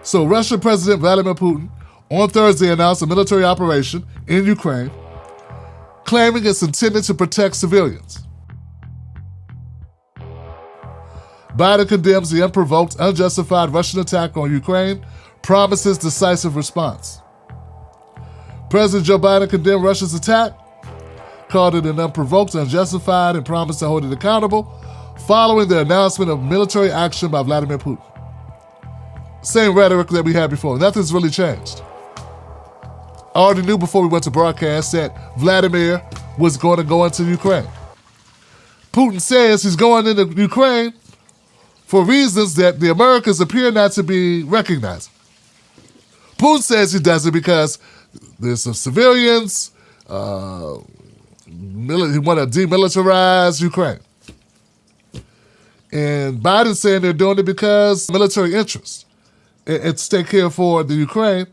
So Russian President Vladimir Putin on Thursday announced a military operation in Ukraine, claiming it's intended to protect civilians. Biden condemns the unprovoked, unjustified Russian attack on Ukraine, promises decisive response. President Joe Biden condemned Russia's attack, called it an unprovoked, unjustified, and promised to hold it accountable following the announcement of military action by Vladimir Putin. Same rhetoric that we had before. Nothing's really changed. I already knew before we went to broadcast that Vladimir was going to go into Ukraine. Putin says he's going into Ukraine for reasons that the Americans appear not to be recognizing. Putin says he does it because there's some civilians, he want to demilitarize Ukraine. And Biden's saying they're doing it because military interests at stake here for the Ukraine,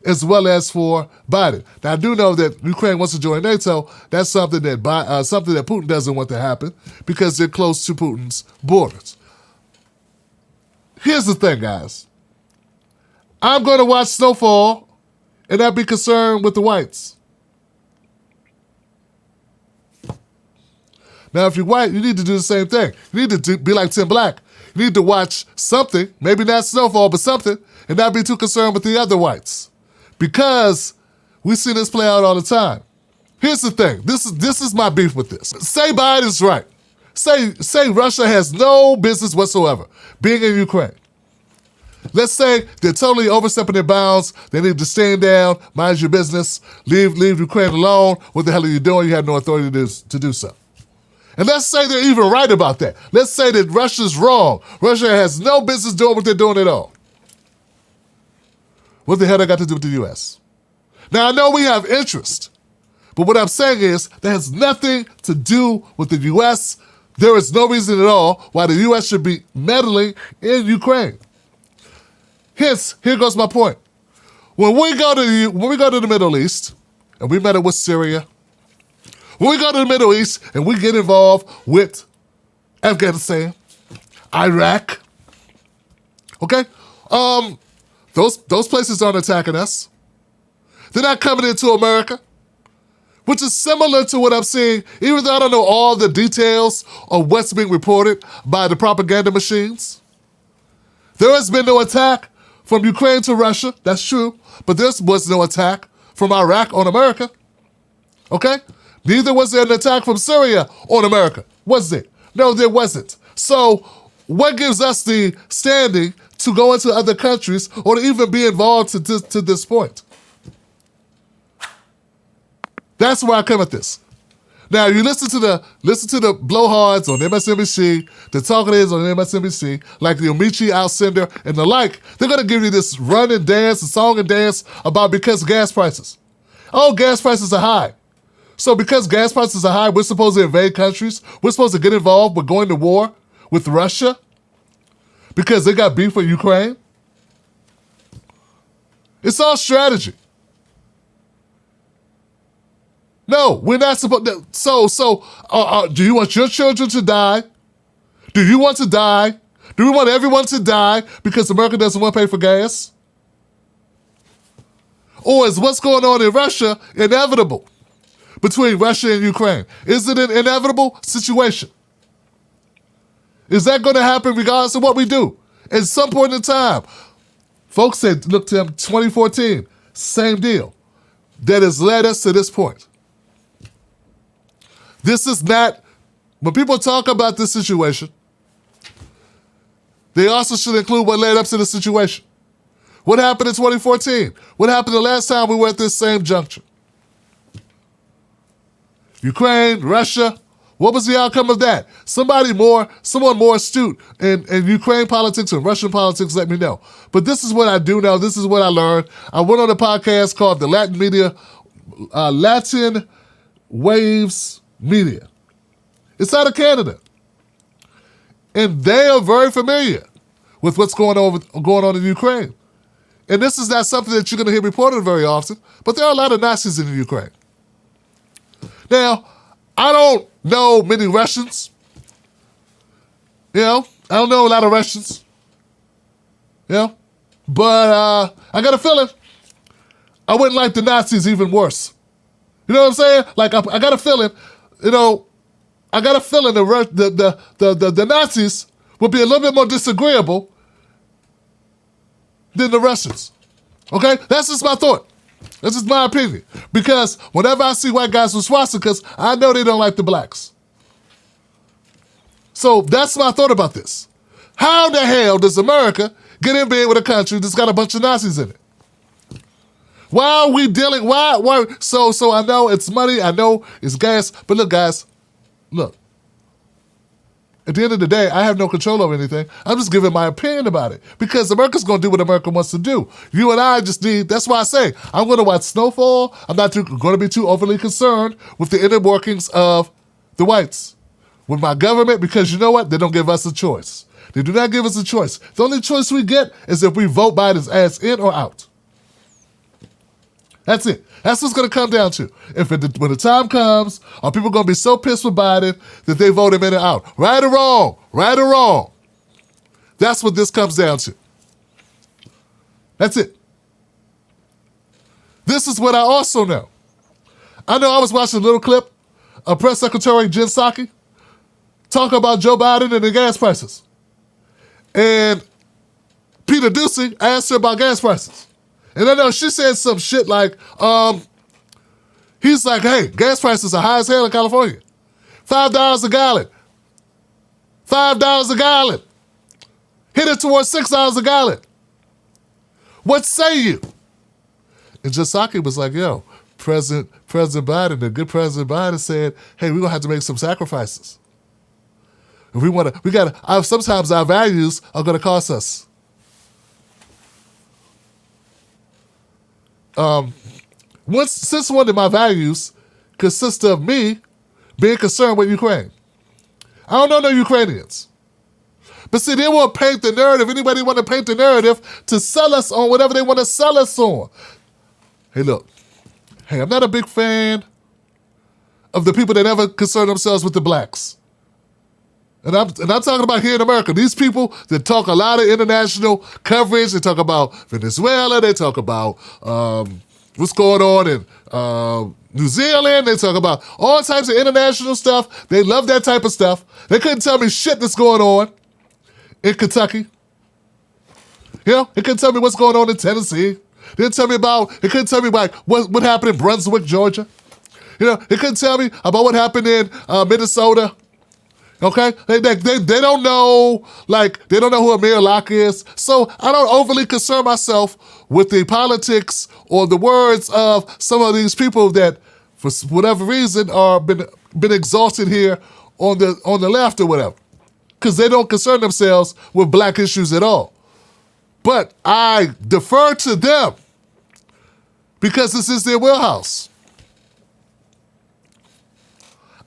as well as for Biden. Now, I do know that Ukraine wants to join NATO. That's something that Putin doesn't want to happen because they're close to Putin's borders. Here's the thing, guys. I'm going to watch Snowfall and not be concerned with the whites. Now, if you're white, you need to do the same thing. You need to be like Tim Black. You need to watch something, maybe not Snowfall, but something, and not be too concerned with the other whites. Because we see this play out all the time. Here's the thing. This is my beef with this. Say Biden's right. Say Russia has no business whatsoever being in Ukraine. Let's say they're totally overstepping their bounds. They need to stand down, mind your business, leave Ukraine alone. What the hell are you doing? You have no authority to do so. And let's say they're even right about that. Let's say that Russia's wrong. Russia has no business doing what they're doing at all. What the hell that got to do with the U.S.? Now, I know we have interest, but what I'm saying is that has nothing to do with the U.S. There is no reason at all why the U.S. should be meddling in Ukraine. Hence, here goes my point. When we go to the Middle East, and we meddle with Syria, when we go to the Middle East and we get involved with Afghanistan, Iraq, okay? Those places aren't attacking us. They're not coming into America, which is similar to what I'm seeing, even though I don't know all the details of what's being reported by the propaganda machines. There has been no attack from Ukraine to Russia, that's true, but there was no attack from Iraq on America, okay? Neither was there an attack from Syria on America, was there? No, there wasn't. So what gives us the standing to go into other countries or to even be involved to this point? That's where I come at this. Now, you listen to the blowhards on MSNBC, the talking heads on MSNBC, like the Omichi Alcindor and the like, they're going to give you this run and dance, a song and dance about because gas prices. Oh, gas prices are high. So because gas prices are high, we're supposed to invade countries? We're supposed to get involved with going to war with Russia? Because they got beef with Ukraine? It's all strategy. No, we're not supposed to. So, do you want your children to die? Do you want to die? Do we want everyone to die because America doesn't want to pay for gas? Or is what's going on in Russia inevitable between Russia and Ukraine? Is it an inevitable situation? Is that going to happen regardless of what we do? At some point in time, folks said, look, Tim, 2014, same deal. That has led us to this point. This is not, when people talk about this situation, they also should include what led up to the situation. What happened in 2014? What happened the last time we were at this same juncture? Ukraine, Russia, what was the outcome of that? Someone more astute in Ukraine politics and Russian politics, let me know. But this is what I do know. This is what I learned. I went on a podcast called the Latin Waves Media. It's out of Canada. And they are very familiar with what's going on in Ukraine. And this is not something that you're going to hear reported very often, but there are a lot of Nazis in Ukraine. Now, I don't know many Russians. I don't know a lot of Russians. But I got a feeling I wouldn't like the Nazis even worse. You know what I'm saying? Like, I got a feeling, I got a feeling the Nazis would be a little bit more disagreeable than the Russians. Okay? That's just my thought. That's just my opinion. Because whenever I see white guys with swastikas, I know they don't like the blacks. So that's my thought about this. How the hell does America get in bed with a country that's got a bunch of Nazis in it? Why are we dealing, why? So I know it's money, I know it's gas, but look, guys, look. At the end of the day, I have no control over anything. I'm just giving my opinion about it because America's going to do what America wants to do. You and I just need, that's why I say, I'm going to watch Snowfall. I'm not going to be too overly concerned with the inner workings of the whites, with my government, because you know what? They don't give us a choice. They do not give us a choice. The only choice we get is if we vote Biden's ass in or out. That's it. That's what's going to come down to. When the time comes, are people going to be so pissed with Biden that they vote him in and out? Right or wrong? Right or wrong? That's what this comes down to. That's it. This is what I also know. I know I was watching a little clip of Press Secretary Jen Psaki talk about Joe Biden and the gas prices. And Peter Doocy asked her about gas prices. And I know she said some shit like, he's like, hey, gas prices are high as hell in California. $5 a gallon. $5 a gallon. Hit it towards $6 a gallon. What say you? And Psaki was like, yo, President Biden, the good President Biden said, hey, we're going to have to make some sacrifices. If sometimes our values are going to cost us. Since one of my values consists of me being concerned with Ukraine. I don't know no Ukrainians. But see, they want to paint the narrative. Anybody want to paint the narrative to sell us on whatever they want to sell us on. Hey, look. Hey, I'm not a big fan of the people that ever concern themselves with the blacks. And I'm talking about here in America. These people that talk a lot of international coverage. They talk about Venezuela. They talk about what's going on in New Zealand. They talk about all types of international stuff. They love that type of stuff. They couldn't tell me shit that's going on in Kentucky. You know, they couldn't tell me what's going on in Tennessee. They couldn't tell me about what happened in Brunswick, Georgia. You know, they couldn't tell me about what happened in Minnesota. Okay? They don't know, they don't know who Amir Locke is. So I don't overly concern myself with the politics or the words of some of these people that, for whatever reason, are been exalted here on the left or whatever. Because they don't concern themselves with black issues at all. But I defer to them because this is their wheelhouse.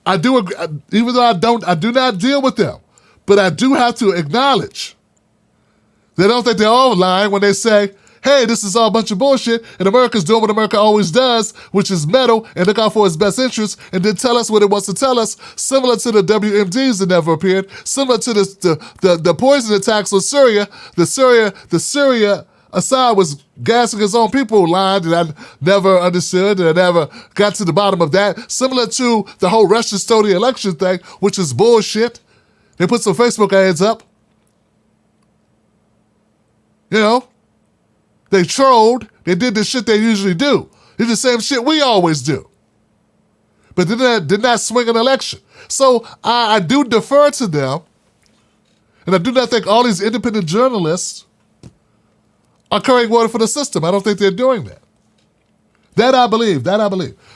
I do agree, even though I do not deal with them, but I do have to acknowledge they don't think they're all lying when they say, hey, this is all a bunch of bullshit, and America's doing what America always does, which is meddle and look out for its best interests, and then tell us what it wants to tell us, similar to the WMDs that never appeared, similar to the poison attacks on Syria. The Syria Assad was gassing his own people line that I never understood, and I never got to the bottom of that. Similar to the whole Russia stole the election thing, which is bullshit. They put some Facebook ads up. You know? They trolled. They did the shit they usually do. It's the same shit we always do. But did not swing an election. So I do defer to them, and I do not think all these independent journalists are carrying water for the system. I don't think they're doing that. That I believe.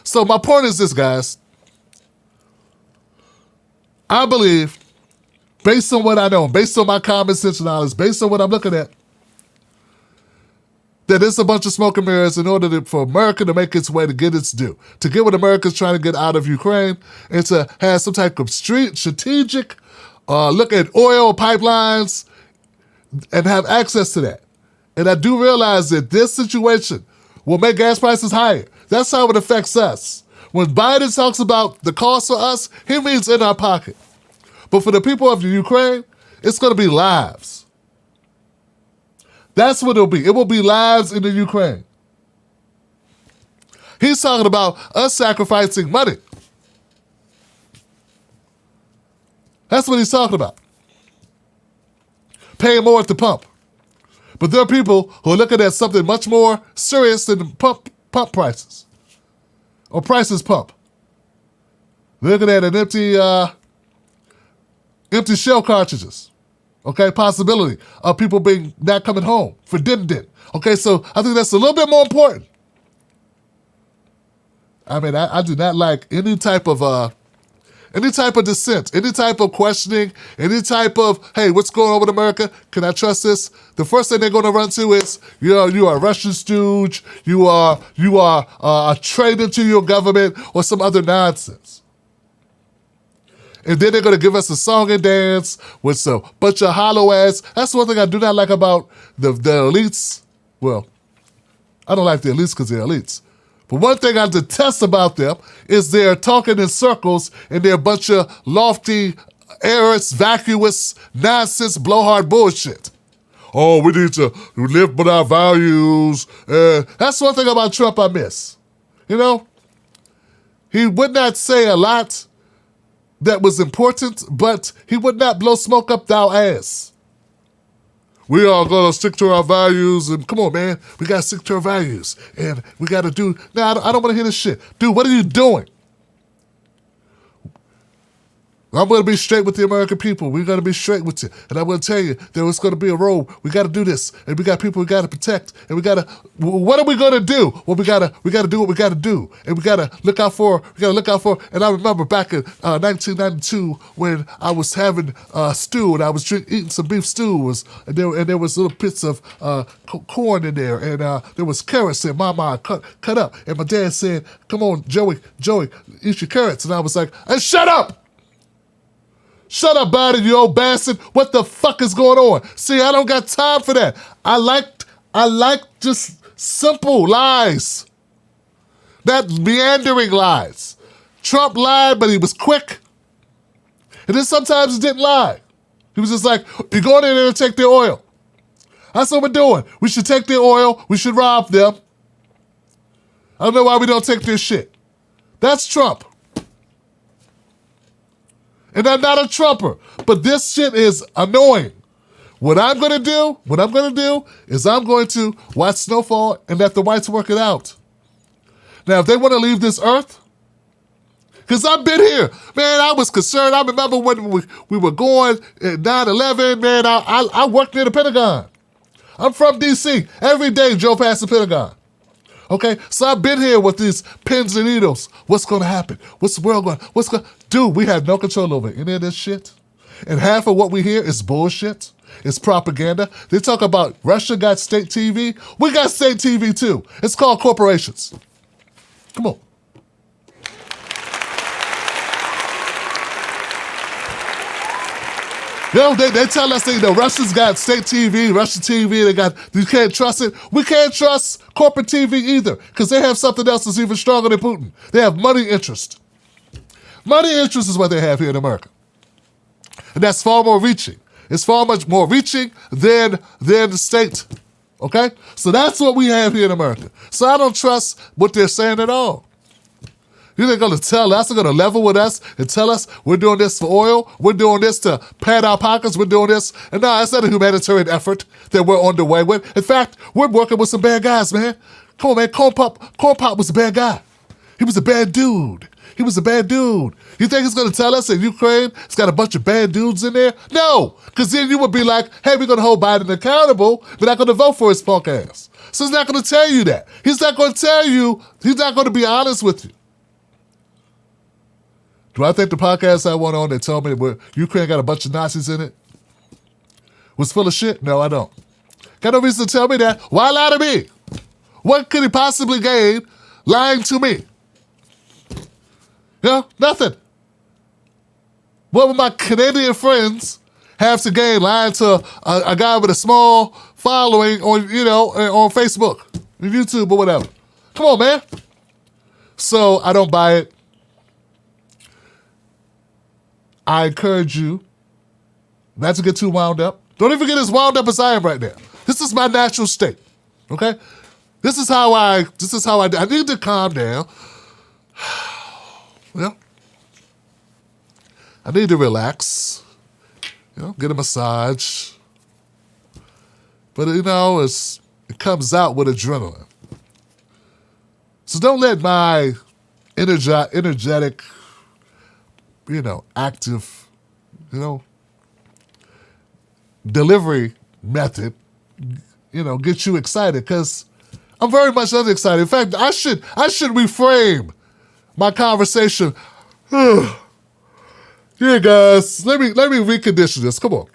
So my point is this, guys. I believe, based on what I know, based on my common sense knowledge, based on what I'm looking at, that it's a bunch of smoke and mirrors in order for America to make its way to get its due, to get what America's trying to get out of Ukraine, and to have some type of strategic look at oil pipelines and have access to that. And I do realize that this situation will make gas prices higher. That's how it affects us. When Biden talks about the cost for us, he means in our pocket. But for the people of Ukraine, it's going to be lives. That's what it'll be. It will be lives in the Ukraine. He's talking about us sacrificing money. That's what he's talking about. Paying more at the pump. But there are people who are looking at something much more serious than pump prices. Or prices pump. They're looking at an empty shell cartridges. Okay, possibility of people not coming home for din. Okay, so I think that's a little bit more important. I mean, I do not like any type of dissent, any type of questioning, any type of, hey, what's going on with America? Can I trust this? The first thing they're going to run to is, you are a Russian stooge, you are a traitor to your government, or some other nonsense. And then they're going to give us a song and dance with a bunch of hollow ass. That's one thing I do not like about the elites. Well, I don't like the elites because they're elites. But one thing I detest about them is they're talking in circles and they're a bunch of lofty, airless, vacuous, nonsense, blowhard bullshit. Oh, we need to live by our values. That's one thing about Trump I miss. You know, he would not say a lot that was important, but he would not blow smoke up thou ass. We are going to stick to our values, and come on, man, we got to stick to our values, and we got to do, I don't want to hear this shit. Dude, what are you doing? I'm going to be straight with the American people. We're going to be straight with you. And I'm going to tell you, there was going to be a road. We got to do this. And we got people we got to protect. And we got to, what are we going to do? Well, we got to do what we got to do. And we got to look out for, and I remember back in 1992 when I was having stew and I was eating some beef stew. And there was little bits of corn in there. And there was carrots in Mama cut up. And my dad said, come on, Joey, eat your carrots. And I was like, hey, shut up! Shut up, buddy, you old bastard. What the fuck is going on? See, I don't got time for that. I like just simple lies. Not meandering lies. Trump lied, but he was quick. And then sometimes he didn't lie. He was just like, you're going in there and take their oil. That's what we're doing. We should take their oil. We should rob them. I don't know why we don't take their shit. That's Trump. And I'm not a Trumper, but this shit is annoying. What I'm going to do is I'm going to watch Snowfall and let the whites work it out. Now, if they want to leave this earth, because I've been here, man, I was concerned. I remember when we were going at 9/11, man, I worked near the Pentagon. I'm from D.C. Every day drove past the Pentagon. Okay, so I've been here with these pins and needles. What's going to happen? What's the world going? Dude, we have no control over any of this shit. And half of what we hear is bullshit. It's propaganda. They talk about Russia got state TV. We got state TV too. It's called corporations. Come on. You know, they tell us that Russia's got state TV, Russian TV, you can't trust it. We can't trust corporate TV either, because they have something else that's even stronger than Putin. They have money interest. Money interest is what they have here in America. And that's far more reaching. It's far much more reaching than the state. Okay? So that's what we have here in America. So I don't trust what they're saying at all. They're going to tell us, they're going to level with us and tell us we're doing this for oil, we're doing this to pad our pockets, we're doing this. And no, it's not a humanitarian effort that we're underway with. In fact, we're working with some bad guys, man. Come on, man. Corn Pop was a bad guy. He was a bad dude. You think he's going to tell us that Ukraine has got a bunch of bad dudes in there? No, because then you would be like, hey, we're going to hold Biden accountable. We're not going to vote for his punk ass. So he's not going to tell you that. He's not going to tell you. He's not going to be honest with you. Do I think the podcast I went on that told me Ukraine got a bunch of Nazis in it was full of shit? No, I don't. Got no reason to tell me that. Why lie to me? What could he possibly gain lying to me? You know, nothing. What would my Canadian friends have to gain lying to a guy with a small following on Facebook, on YouTube or whatever? Come on, man. So I don't buy it. I encourage you not to get too wound up. Don't even get as wound up as I am right now. This is my natural state. Okay? This is how I need to calm down. Well, I need to relax. Get a massage. But it comes out with adrenaline. So don't let my energetic, active, delivery method, get you excited, because I'm very much unexcited. In fact, I should reframe my conversation. Yeah, guys, let me recondition this. Come on,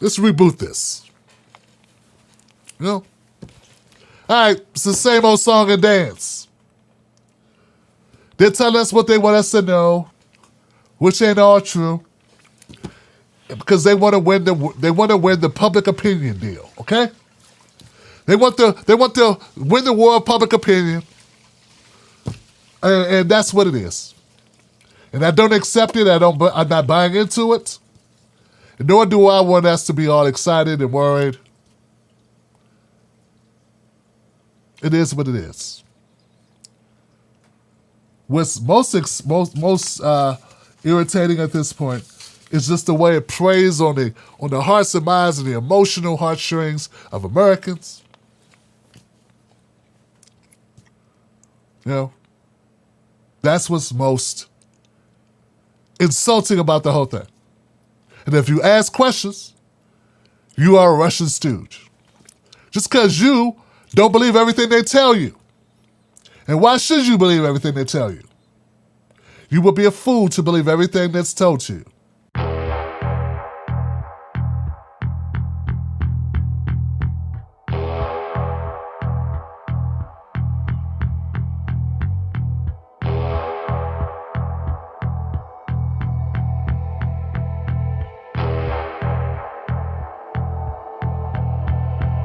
let's reboot this. All right, it's the same old song and dance. They're telling us what they want us to know, which ain't all true, because they want to win the public opinion deal. Okay, they want to win the war of public opinion, and that's what it is. And I don't accept it. I'm not buying into it. Nor do I want us to be all excited and worried. It is what it is. What's most irritating at this point is just the way it preys on the hearts and minds and the emotional heartstrings of Americans. That's what's most insulting about the whole thing. And if you ask questions, you are a Russian stooge. Just because you don't believe everything they tell you. And why should you believe everything they tell you? You would be a fool to believe everything that's told to you.